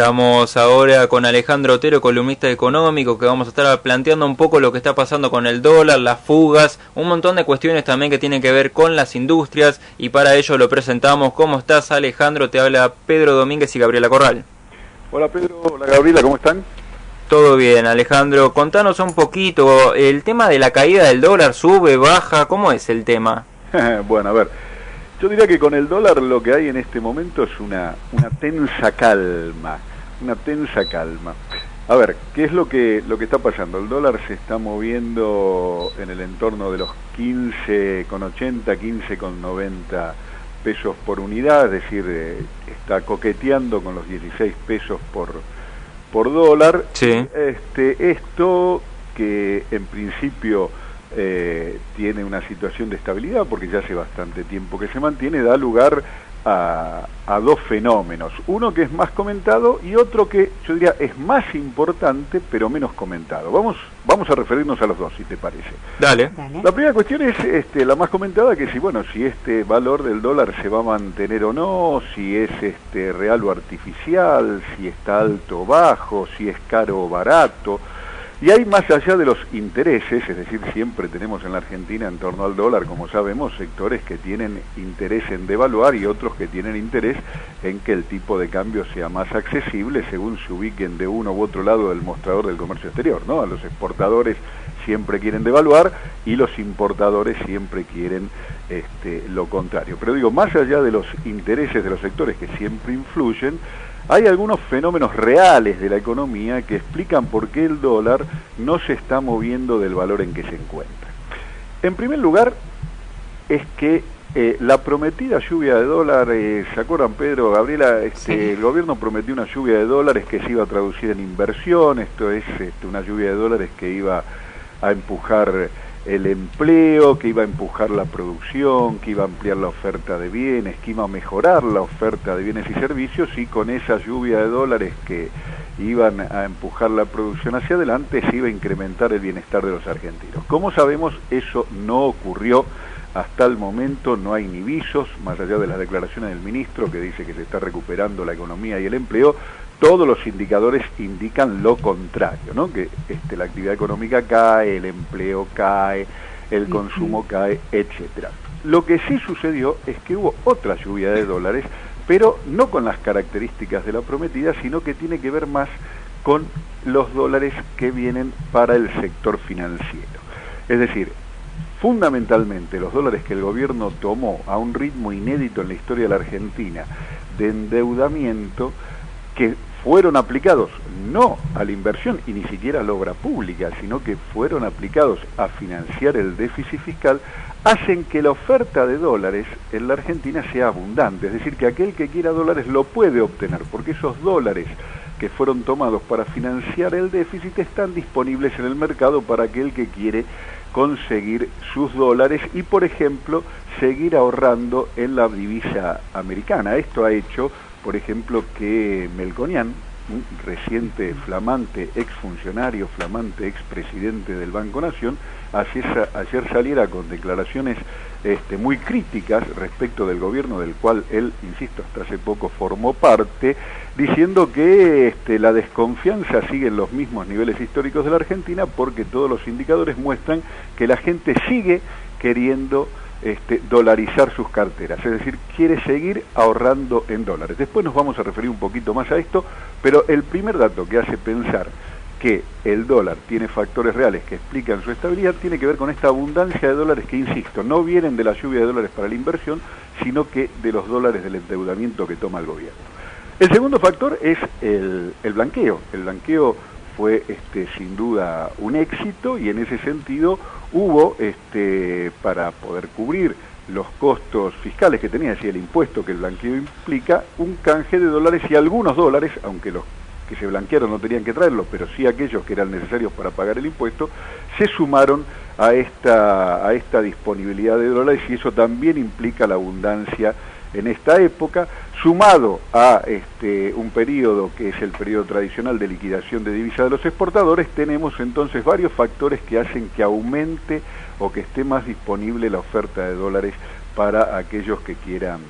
Estamos ahora con Alejandro Otero, columnista económico, que vamos a estar planteando un poco lo que está pasando con el dólar, las fugas, un montón de cuestiones también que tienen que ver con las industrias, y para ello lo presentamos. ¿Cómo estás, Alejandro? Te habla Pedro Domínguez y Gabriela Corral. Hola Pedro, hola Gabriela, ¿cómo están? Todo bien, Alejandro. Contanos un poquito, el tema de la caída del dólar, sube, baja, ¿cómo es el tema? Bueno, a ver, yo diría que con el dólar lo que hay en este momento es una tensa calma, A ver, ¿qué es lo que está pasando? El dólar se está moviendo en el entorno de los 15,80, 15,90 pesos por unidad, es decir, está coqueteando con los 16 pesos por dólar. Sí. Esto que en principio tiene una situación de estabilidad, porque ya hace bastante tiempo que se mantiene, da lugar a dos fenómenos. Uno que es más comentado y otro que yo diría es más importante pero menos comentado. Vamos a referirnos a los dos, si te parece. Dale. La primera cuestión es la más comentada, que si este valor del dólar se va a mantener o no, si es real o artificial, si está alto o bajo, si es caro o barato. Y hay, más allá de los intereses, es decir, siempre tenemos en la Argentina en torno al dólar, como sabemos, sectores que tienen interés en devaluar y otros que tienen interés en que el tipo de cambio sea más accesible según se ubiquen de uno u otro lado del mostrador del comercio exterior, ¿no? A los exportadores siempre quieren devaluar y los importadores siempre quieren lo contrario. Pero digo, más allá de los intereses de los sectores que siempre influyen, hay algunos fenómenos reales de la economía que explican por qué el dólar no se está moviendo del valor en que se encuentra. En primer lugar, es que la prometida lluvia de dólares, ¿se acuerdan, Pedro, Gabriela? Sí. El gobierno prometió una lluvia de dólares que se iba a traducir en inversión. Esto es una lluvia de dólares que iba a empujar el empleo, que iba a empujar la producción, que iba a ampliar la oferta de bienes, que iba a mejorar la oferta de bienes y servicios, y con esa lluvia de dólares que iban a empujar la producción hacia adelante se iba a incrementar el bienestar de los argentinos. Como sabemos, eso no ocurrió hasta el momento, no hay ni visos, más allá de las declaraciones del ministro que dice que se está recuperando la economía y el empleo. Todos los indicadores indican lo contrario, ¿no? Que la actividad económica cae, el empleo cae, el consumo cae, etcétera. Lo que sí sucedió es que hubo otra lluvia de dólares, pero no con las características de la prometida, sino que tiene que ver más con los dólares que vienen para el sector financiero. Es decir, fundamentalmente los dólares que el gobierno tomó a un ritmo inédito en la historia de la Argentina de endeudamiento, que fueron aplicados no a la inversión y ni siquiera a la obra pública, sino que fueron aplicados a financiar el déficit fiscal, hacen que la oferta de dólares en la Argentina sea abundante. Es decir, que aquel que quiera dólares lo puede obtener, porque esos dólares que fueron tomados para financiar el déficit están disponibles en el mercado para aquel que quiere conseguir sus dólares y, por ejemplo, seguir ahorrando en la divisa americana. Esto ha hecho, por ejemplo, que Melconian, un reciente flamante exfuncionario, flamante expresidente del Banco Nación, ayer saliera con declaraciones muy críticas respecto del gobierno del cual él, insisto, hasta hace poco formó parte, diciendo que la desconfianza sigue en los mismos niveles históricos de la Argentina porque todos los indicadores muestran que la gente sigue queriendo dolarizar sus carteras, es decir, quiere seguir ahorrando en dólares. Después nos vamos a referir un poquito más a esto, pero el primer dato que hace pensar que el dólar tiene factores reales que explican su estabilidad tiene que ver con esta abundancia de dólares que, insisto, no vienen de la lluvia de dólares para la inversión, sino que de los dólares del endeudamiento que toma el gobierno. El segundo factor es el blanqueo. El blanqueo fue sin duda un éxito y en ese sentido hubo, para poder cubrir los costos fiscales que tenía, es decir, el impuesto que el blanqueo implica, un canje de dólares y algunos dólares, aunque los que se blanquearon no tenían que traerlos, pero sí aquellos que eran necesarios para pagar el impuesto, se sumaron a esta disponibilidad de dólares y eso también implica la abundancia en esta época, sumado a un periodo que es el periodo tradicional de liquidación de divisa de los exportadores, tenemos entonces varios factores que hacen que aumente o que esté más disponible la oferta de dólares para aquellos que quieran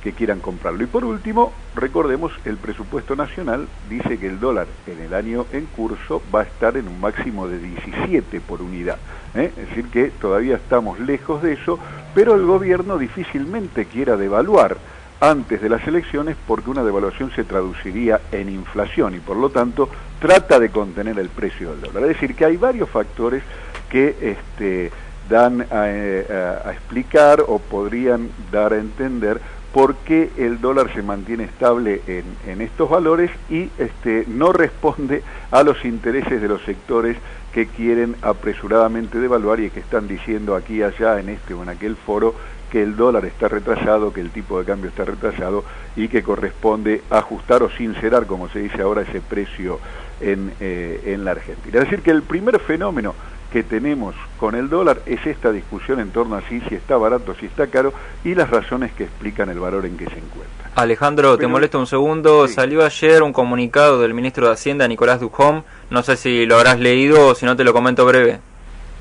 que quieran comprarlo. Y por último, recordemos, el presupuesto nacional dice que el dólar en el año en curso va a estar en un máximo de 17 por unidad. Es decir, que todavía estamos lejos de eso, pero el gobierno difícilmente quiera devaluar antes de las elecciones porque una devaluación se traduciría en inflación y por lo tanto trata de contener el precio del dólar. Es decir, que hay varios factores que dan a explicar o podrían dar a entender por qué el dólar se mantiene estable en estos valores y no responde a los intereses de los sectores que quieren apresuradamente devaluar y que están diciendo aquí, allá, en este o en aquel foro, que el dólar está retrasado, que el tipo de cambio está retrasado y que corresponde ajustar o sincerar, como se dice ahora, ese precio en la Argentina. Es decir, que el primer fenómeno que tenemos con el dólar es esta discusión en torno a si está barato, si está caro y las razones que explican el valor en que se encuentra. Alejandro, te molesto un segundo. Sí. Salió ayer un comunicado del ministro de Hacienda, Nicolás Duhom. No sé si lo habrás leído o si no te lo comento breve.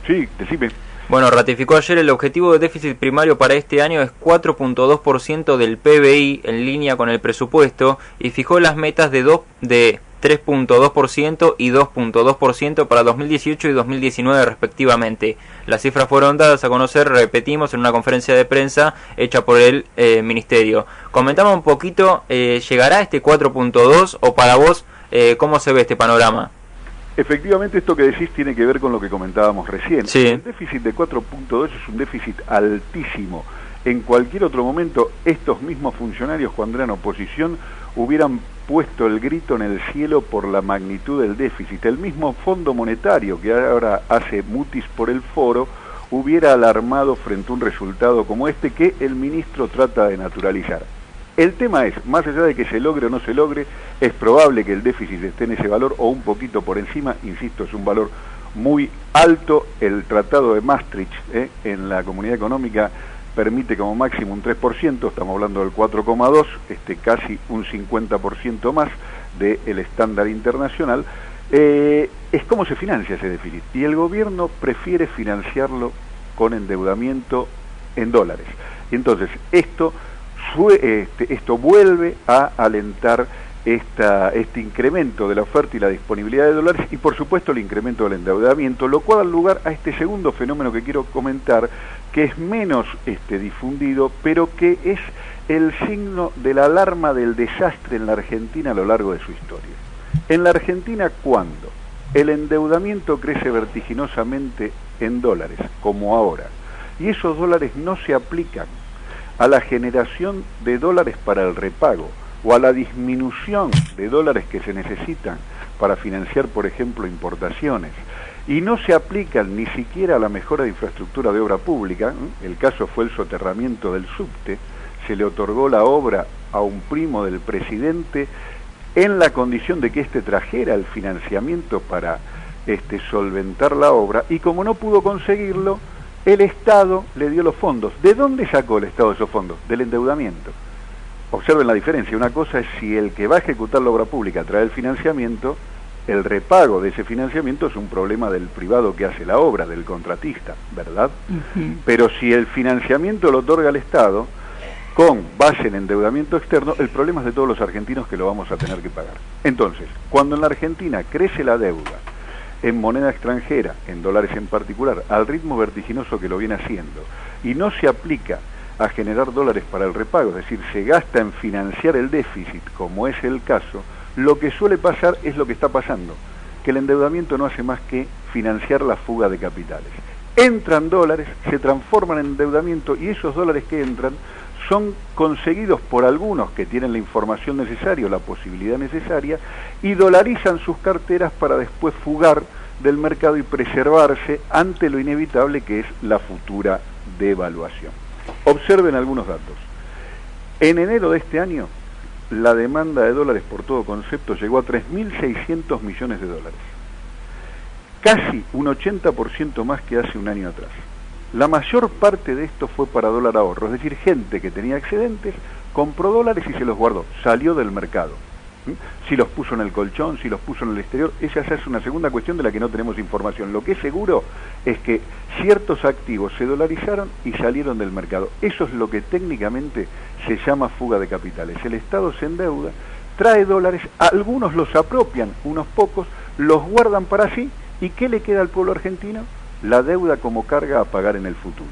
Sí, decime. Bueno, ratificó ayer el objetivo de déficit primario para este año es 4.2% del PBI en línea con el presupuesto y fijó las metas de 3.2% y 2.2% para 2018 y 2019 respectivamente. Las cifras fueron dadas a conocer, repetimos, en una conferencia de prensa hecha por el Ministerio. Comentamos un poquito, ¿llegará este 4.2 o para vos cómo se ve este panorama? Efectivamente, esto que decís tiene que ver con lo que comentábamos recién. Sí. El déficit de 4.2 es un déficit altísimo. En cualquier otro momento, estos mismos funcionarios, cuando eran oposición, hubieran puesto el grito en el cielo por la magnitud del déficit. El mismo Fondo Monetario, que ahora hace mutis por el foro, hubiera alarmado frente a un resultado como este que el ministro trata de naturalizar. El tema es, más allá de que se logre o no se logre, es probable que el déficit esté en ese valor o un poquito por encima, insisto, es un valor muy alto. El Tratado de Maastricht en la Comunidad Económica permite como máximo un 3%, estamos hablando del 4,2%, casi un 50% más del estándar internacional. Es cómo se financia ese déficit, y el gobierno prefiere financiarlo con endeudamiento en dólares. Y entonces esto vuelve a alentar este incremento de la oferta y la disponibilidad de dólares y por supuesto el incremento del endeudamiento, lo cual da lugar a este segundo fenómeno que quiero comentar, que es menos difundido, pero que es el signo de la alarma del desastre en la Argentina a lo largo de su historia. En la Argentina, ¿cuándo? El endeudamiento crece vertiginosamente en dólares, como ahora, y esos dólares no se aplican a la generación de dólares para el repago o a la disminución de dólares que se necesitan para financiar, por ejemplo, importaciones, y no se aplican ni siquiera a la mejora de infraestructura de obra pública. El caso fue el soterramiento del subte, se le otorgó la obra a un primo del presidente en la condición de que éste trajera el financiamiento para solventar la obra, y como no pudo conseguirlo, el Estado le dio los fondos. ¿De dónde sacó el Estado esos fondos? Del endeudamiento. Observen la diferencia. Una cosa es si el que va a ejecutar la obra pública trae el financiamiento, el repago de ese financiamiento es un problema del privado que hace la obra, del contratista, ¿verdad? Uh-huh. Pero si el financiamiento lo otorga el Estado, con base en endeudamiento externo, el problema es de todos los argentinos que lo vamos a tener que pagar. Entonces, cuando en la Argentina crece la deuda en moneda extranjera, en dólares en particular, al ritmo vertiginoso que lo viene haciendo, y no se aplica a generar dólares para el repago, es decir, se gasta en financiar el déficit, como es el caso, lo que suele pasar es lo que está pasando, que el endeudamiento no hace más que financiar la fuga de capitales. Entran dólares, se transforman en endeudamiento, y esos dólares que entran son conseguidos por algunos que tienen la información necesaria o la posibilidad necesaria y dolarizan sus carteras para después fugar del mercado y preservarse ante lo inevitable que es la futura devaluación. Observen algunos datos. En enero de este año, la demanda de dólares por todo concepto llegó a 3.600 millones de dólares. Casi un 80% más que hace un año atrás. La mayor parte de esto fue para dólar ahorro, es decir, gente que tenía excedentes, compró dólares y se los guardó, salió del mercado. Si los puso en el colchón, si los puso en el exterior, esa ya es una segunda cuestión de la que no tenemos información. Lo que es seguro es que ciertos activos se dolarizaron y salieron del mercado. Eso es lo que técnicamente se llama fuga de capitales. El Estado se endeuda, trae dólares, algunos los apropian, unos pocos, los guardan para sí, ¿y qué le queda al pueblo argentino? La deuda como carga a pagar en el futuro.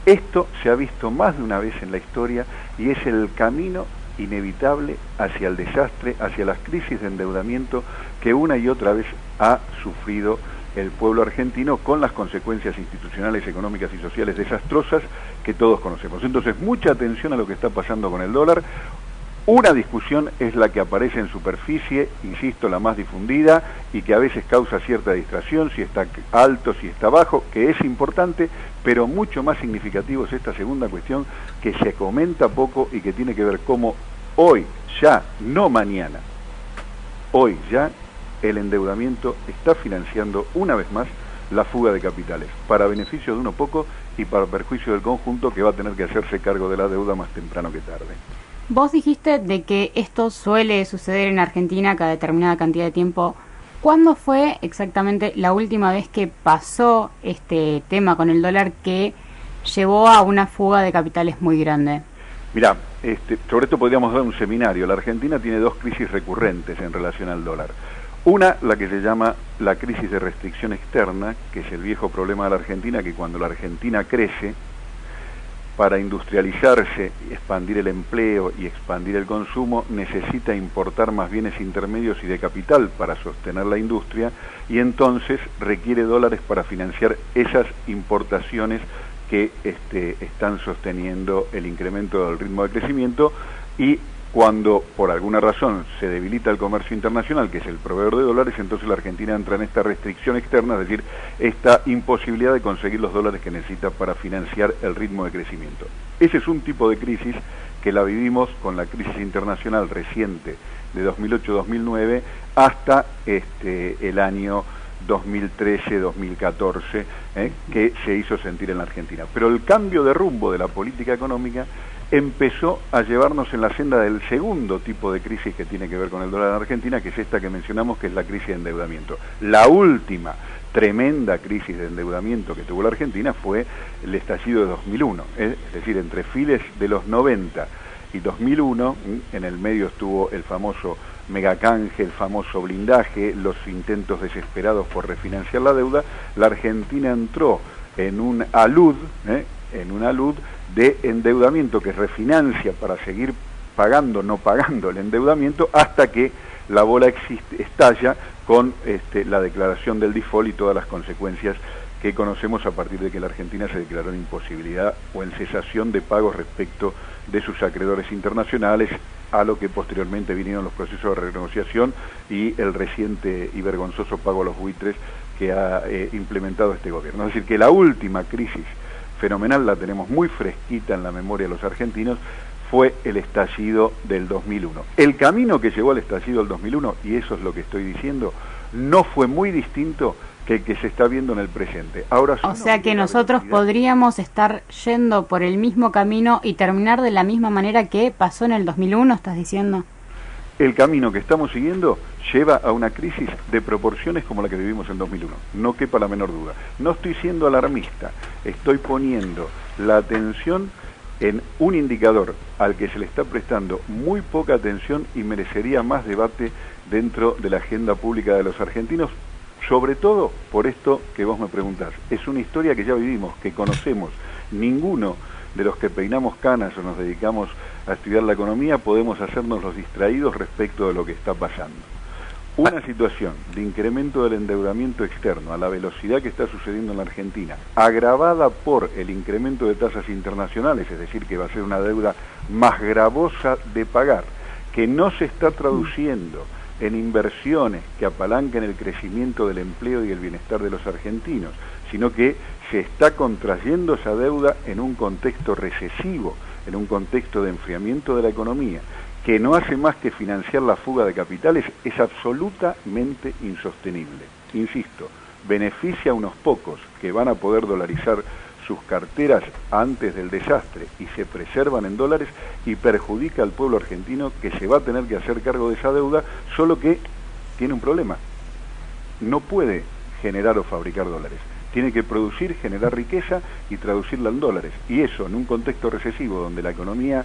Esto se ha visto más de una vez en la historia y es el camino inevitable hacia el desastre, hacia las crisis de endeudamiento que una y otra vez ha sufrido el pueblo argentino, con las consecuencias institucionales, económicas y sociales desastrosas que todos conocemos. Entonces, mucha atención a lo que está pasando con el dólar. Una discusión es la que aparece en superficie, insisto, la más difundida y que a veces causa cierta distracción, si está alto, si está bajo, que es importante, pero mucho más significativo es esta segunda cuestión que se comenta poco y que tiene que ver cómo hoy, ya, no mañana, hoy ya el endeudamiento está financiando una vez más la fuga de capitales, para beneficio de uno poco y para perjuicio del conjunto, que va a tener que hacerse cargo de la deuda más temprano que tarde. Vos dijiste de que esto suele suceder en Argentina cada determinada cantidad de tiempo. ¿Cuándo fue exactamente la última vez que pasó este tema con el dólar que llevó a una fuga de capitales muy grande? Mirá, sobre esto podríamos dar un seminario. La Argentina tiene dos crisis recurrentes en relación al dólar. Una, la que se llama la crisis de restricción externa, que es el viejo problema de la Argentina, que cuando la Argentina crece, para industrializarse, expandir el empleo y expandir el consumo, necesita importar más bienes intermedios y de capital para sostener la industria, y entonces requiere dólares para financiar esas importaciones que están sosteniendo el incremento del ritmo de crecimiento. Y cuando por alguna razón se debilita el comercio internacional, que es el proveedor de dólares, entonces la Argentina entra en esta restricción externa, es decir, esta imposibilidad de conseguir los dólares que necesita para financiar el ritmo de crecimiento. Ese es un tipo de crisis que la vivimos con la crisis internacional reciente de 2008-2009 hasta el año 2013-2014, que se hizo sentir en la Argentina. Pero el cambio de rumbo de la política económica empezó a llevarnos en la senda del segundo tipo de crisis que tiene que ver con el dólar en Argentina, que es esta que mencionamos, que es la crisis de endeudamiento. La última tremenda crisis de endeudamiento que tuvo la Argentina fue el estallido de 2001, es decir, entre fines de los 90 y 2001, en el medio estuvo el famoso megacanje, el famoso blindaje, los intentos desesperados por refinanciar la deuda. La Argentina entró en un alud de endeudamiento que refinancia para seguir pagando, no pagando el endeudamiento, hasta que la bola estalla con la declaración del default y todas las consecuencias que conocemos a partir de que la Argentina se declaró en imposibilidad o en cesación de pagos respecto de sus acreedores internacionales, a lo que posteriormente vinieron los procesos de renegociación y el reciente y vergonzoso pago a los buitres que ha implementado este gobierno. Es decir, que la última crisis fenomenal, la tenemos muy fresquita en la memoria de los argentinos, fue el estallido del 2001. El camino que llevó al estallido del 2001, y eso es lo que estoy diciendo, no fue muy distinto que el que se está viendo en el presente. Ahora, o sea que nosotros podríamos estar yendo por el mismo camino y terminar de la misma manera que pasó en el 2001, ¿estás diciendo? El camino que estamos siguiendo lleva a una crisis de proporciones como la que vivimos en 2001, no quepa la menor duda. No estoy siendo alarmista, estoy poniendo la atención en un indicador al que se le está prestando muy poca atención y merecería más debate dentro de la agenda pública de los argentinos, sobre todo por esto que vos me preguntás. Es una historia que ya vivimos, que conocemos. Ninguno de los que peinamos canas o nos dedicamos a estudiar la economía podemos hacernos los distraídos respecto de lo que está pasando. Una situación de incremento del endeudamiento externo a la velocidad que está sucediendo en la Argentina, agravada por el incremento de tasas internacionales, es decir, que va a ser una deuda más gravosa de pagar, que no se está traduciendo en inversiones que apalanquen el crecimiento del empleo y el bienestar de los argentinos, sino que se está contrayendo esa deuda en un contexto recesivo, en un contexto de enfriamiento de la economía, que no hace más que financiar la fuga de capitales, es absolutamente insostenible. Insisto, beneficia a unos pocos que van a poder dolarizar sus carteras antes del desastre y se preservan en dólares y perjudica al pueblo argentino que se va a tener que hacer cargo de esa deuda, solo que tiene un problema. No puede generar o fabricar dólares. Tiene que producir, generar riqueza y traducirla en dólares. Y eso, en un contexto recesivo donde la economía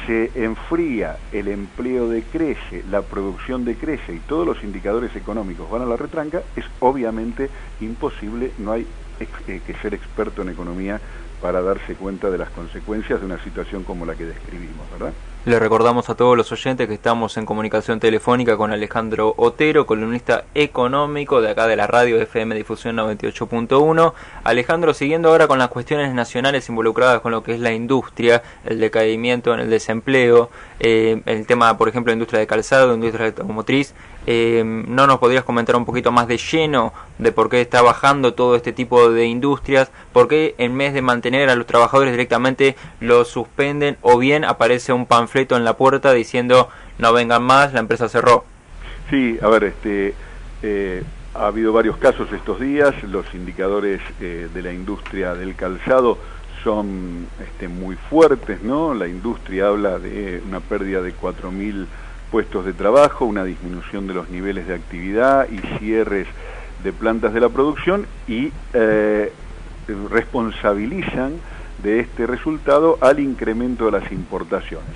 se enfría, el empleo decrece, la producción decrece y todos los indicadores económicos van a la retranca, es obviamente imposible, no hay que ser experto en economía para darse cuenta de las consecuencias de una situación como la que describimos, ¿verdad? Le recordamos a todos los oyentes que estamos en comunicación telefónica con Alejandro Otero, columnista económico de acá de la radio FM Difusión 98.1. Alejandro, siguiendo ahora con las cuestiones nacionales involucradas con lo que es la industria, el decaimiento en el desempleo, el tema, por ejemplo, de industria de calzado, industria automotriz, ¿no nos podrías comentar un poquito más de lleno de por qué está bajando todo este tipo de industrias? ¿Por qué en vez de mantener a los trabajadores directamente los suspenden o bien aparece un panfleto en la puerta diciendo no vengan más, la empresa cerró? Sí, a ver, ha habido varios casos estos días, los indicadores de la industria del calzado son muy fuertes, ¿no? La industria habla de una pérdida de 4.000 puestos de trabajo, una disminución de los niveles de actividad y cierres de plantas de la producción y responsabilizan de este resultado al incremento de las importaciones.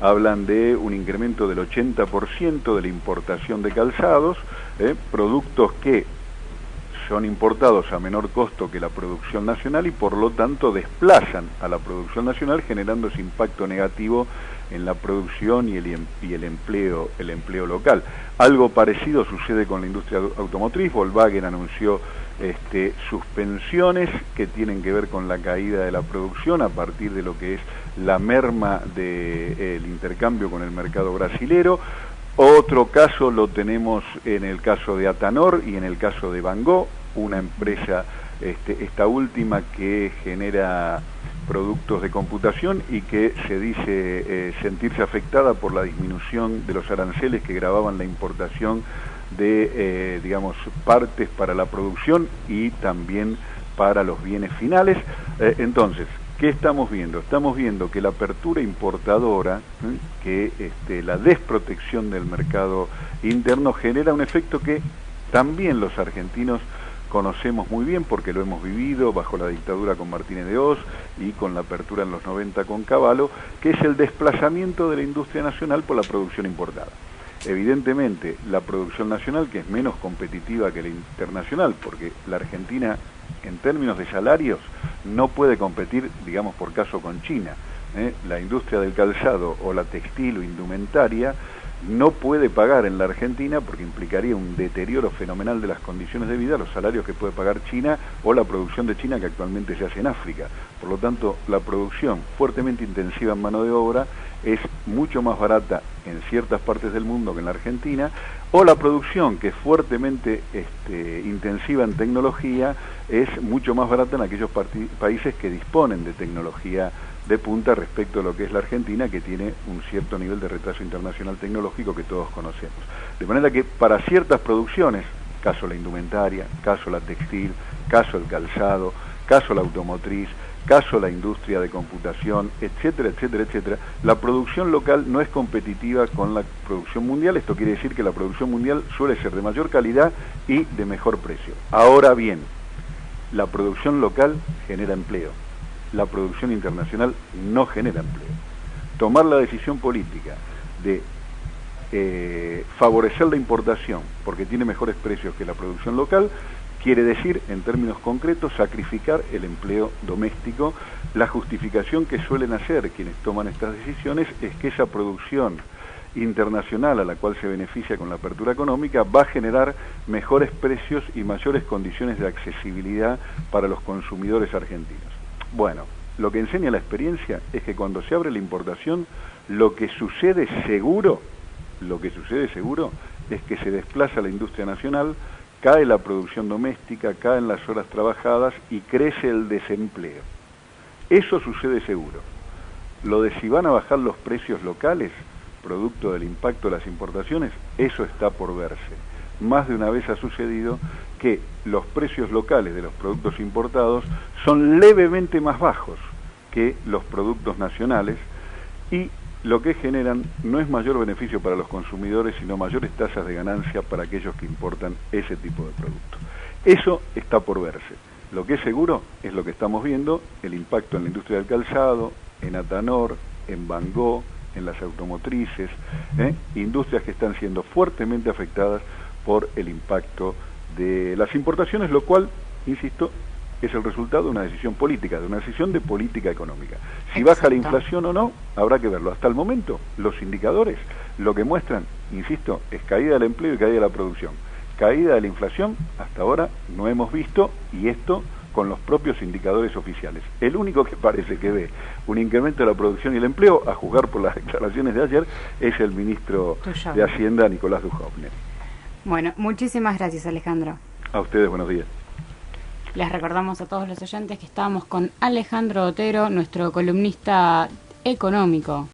Hablan de un incremento del 80% de la importación de calzados, productos que son importados a menor costo que la producción nacional y por lo tanto desplazan a la producción nacional generando ese impacto negativo en la producción y el empleo local. Algo parecido sucede con la industria automotriz. Volkswagen anunció suspensiones que tienen que ver con la caída de la producción a partir de lo que es la merma del intercambio con el mercado brasilero. Otro caso lo tenemos en el caso de Atanor y en el caso de Van Gogh, una empresa, esta última que genera productos de computación y que se dice sentirse afectada por la disminución de los aranceles que gravaban la importación de, partes para la producción y también para los bienes finales. Entonces, ¿qué estamos viendo? Estamos viendo que la apertura importadora, que la desprotección del mercado interno genera un efecto que también los argentinos conocemos muy bien porque lo hemos vivido bajo la dictadura con Martínez de Hoz y con la apertura en los 90 con Cavallo, que es el desplazamiento de la industria nacional por la producción importada. Evidentemente, la producción nacional, que es menos competitiva que la internacional, porque la Argentina, en términos de salarios, no puede competir, digamos, por caso con China. La industria del calzado o la textil o indumentaria no puede pagar en la Argentina porque implicaría un deterioro fenomenal de las condiciones de vida, los salarios que puede pagar China o la producción de China que actualmente se hace en África. Por lo tanto, la producción fuertemente intensiva en mano de obra es mucho más barata en ciertas partes del mundo que en la Argentina, o la producción que es fuertemente intensiva en tecnología es mucho más barata en aquellos países que disponen de tecnología de punta respecto a lo que es la Argentina, que tiene un cierto nivel de retraso internacional tecnológico que todos conocemos. De manera que para ciertas producciones, caso la indumentaria, caso la textil, caso el calzado, caso la automotriz, caso la industria de computación, etcétera, etcétera, etcétera, la producción local no es competitiva con la producción mundial. Esto quiere decir que la producción mundial suele ser de mayor calidad y de mejor precio. Ahora bien, la producción local genera empleo. La producción internacional no genera empleo. Tomar la decisión política de favorecer la importación porque tiene mejores precios que la producción local quiere decir, en términos concretos, sacrificar el empleo doméstico. La justificación que suelen hacer quienes toman estas decisiones es que esa producción internacional a la cual se beneficia con la apertura económica va a generar mejores precios y mayores condiciones de accesibilidad para los consumidores argentinos. Bueno, lo que enseña la experiencia es que cuando se abre la importación, lo que sucede seguro es que se desplaza la industria nacional, cae la producción doméstica, caen las horas trabajadas y crece el desempleo. Eso sucede seguro. Lo de si van a bajar los precios locales, producto del impacto de las importaciones, eso está por verse. más de una vez ha sucedido que los precios locales de los productos importados son levemente más bajos que los productos nacionales, y lo que generan no es mayor beneficio para los consumidores, sino mayores tasas de ganancia para aquellos que importan ese tipo de productos. Eso está por verse. Lo que es seguro es lo que estamos viendo, el impacto en la industria del calzado, en Atanor, en Van Gogh, en las automotrices, industrias que están siendo fuertemente afectadas por el impacto de las importaciones, lo cual, insisto, es el resultado de una decisión política, de una decisión de política económica. Si Exacto. baja la inflación o no, habrá que verlo. Hasta el momento, los indicadores lo que muestran, insisto, es caída del empleo y caída de la producción. Caída de la inflación, hasta ahora no hemos visto, y esto con los propios indicadores oficiales. El único que parece que ve un incremento de la producción y el empleo, a juzgar por las declaraciones de ayer, es el ministro de Hacienda, Nicolás Dujovne. Bueno, muchísimas gracias, Alejandro. A ustedes, buenos días. Les recordamos a todos los oyentes que estábamos con Alejandro Otero, nuestro columnista económico.